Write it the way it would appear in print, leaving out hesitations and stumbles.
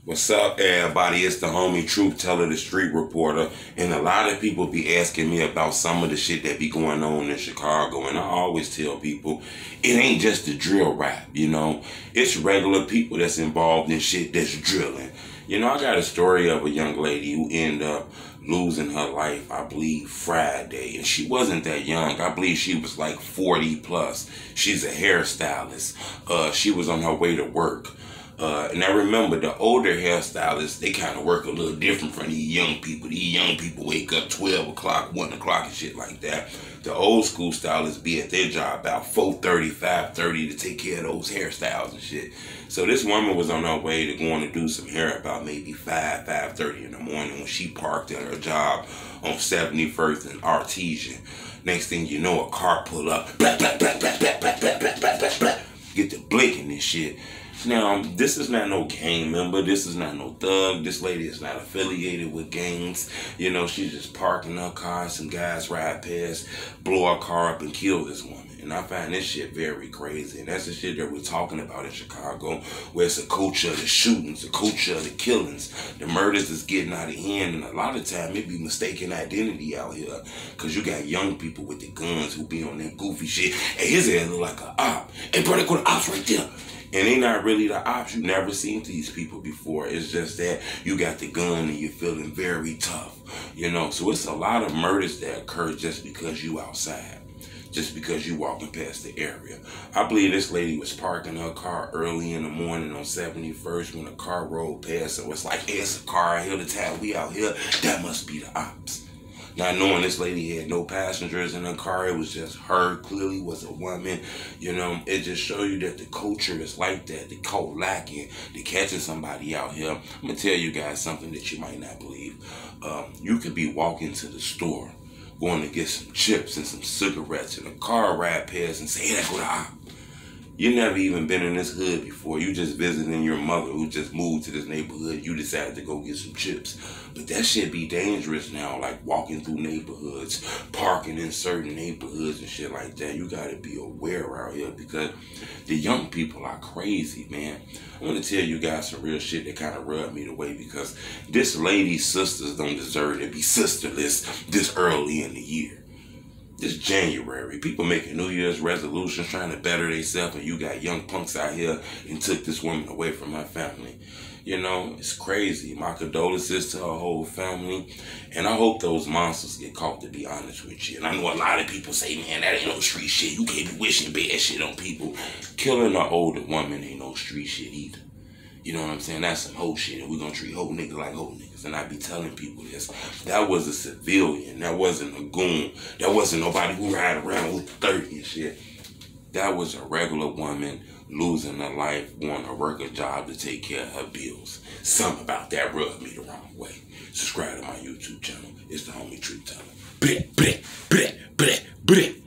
What's up, everybody? It's the homie Truth Teller, the street reporter, and a lot of people be asking me about some of the shit that be going on in Chicago, and I always tell people, it ain't just the drill rap, you know? It's regular people that's involved in shit that's drilling. You know, I got a story of a young lady who ended up losing her life, I believe, Friday, and she wasn't that young. I believe she was like 40 plus. She's a hairstylist. She was on her way to work. And I remember the older hairstylists, they kind of work a little different from these young people. These young people wake up 12 o'clock, 1 o'clock and shit like that. The old school stylists be at their job about 4:30, 5:30 to take care of those hairstyles and shit. So this woman was on her way to going to do some hair about maybe 5:30 in the morning when she parked at her job on 71st and Artesian. Next thing you know, a car pull up, blah, blah, blah, blah, blah, blah, blah, blah, blah, blah, blah. Get to blinking and shit. Now, this is not no gang member. This is not no thug. This lady is not affiliated with gangs. You know, she's just parking her car. Some guys ride past, blow her car up, and kill this woman. And I find this shit very crazy. And that's the shit that we're talking about in Chicago, where it's a culture of the shootings, a culture of the killings. The murders is getting out of hand. And a lot of time, it be mistaken identity out here. Because you got young people with the guns who be on that goofy shit. Hey, his head look like an op. Hey, bro, they got the ops right there. And they not really the ops. You never seen these people before. It's just that you got the gun and you're feeling very tough. You know, so it's a lot of murders that occur just because you outside. Just because you walking past the area. I believe this lady was parking her car early in the morning on 71st when a car rolled past. So it's like, hey, it's a car out here the time we out here. That must be the ops. Not knowing this lady had no passengers in her car, it was just her, clearly was a woman. You know, it just show you that the culture is like that. The code lacking, the catching somebody out here. I'm going to tell you guys something that you might not believe. You could be walking to the store, going to get some chips and some cigarettes, and a car ride past and say, hey, that go to op. You never even been in this hood before. You just visiting your mother who just moved to this neighborhood. You decided to go get some chips. But that shit be dangerous now, like walking through neighborhoods, parking in certain neighborhoods and shit like that. You gotta be aware out here because the young people are crazy, man. I want to tell you guys some real shit that kind of rubbed me the way because this lady's sisters don't deserve to be sisterless this early in the year. This January, people making New Year's resolutions, trying to better themselves, and you got young punks out here and took this woman away from her family. You know, it's crazy. My condolences to her whole family, and I hope those monsters get caught, to be honest with you. And I know a lot of people say, man, that ain't no street shit. You can't be wishing bad shit on people. Killing an older woman ain't no street shit either. You know what I'm saying? That's some whole shit, and we're gonna treat whole niggas like whole niggas. And I be telling people this. That was a civilian. That wasn't a goon. That wasn't nobody who ride around with 30 and shit. That was a regular woman losing her life, wanting to work a job to take care of her bills. Something about that rubbed me the wrong way. Subscribe to my YouTube channel. It's the homie Truth Teller. Bleh, bleh, bleh, bleh, bleh.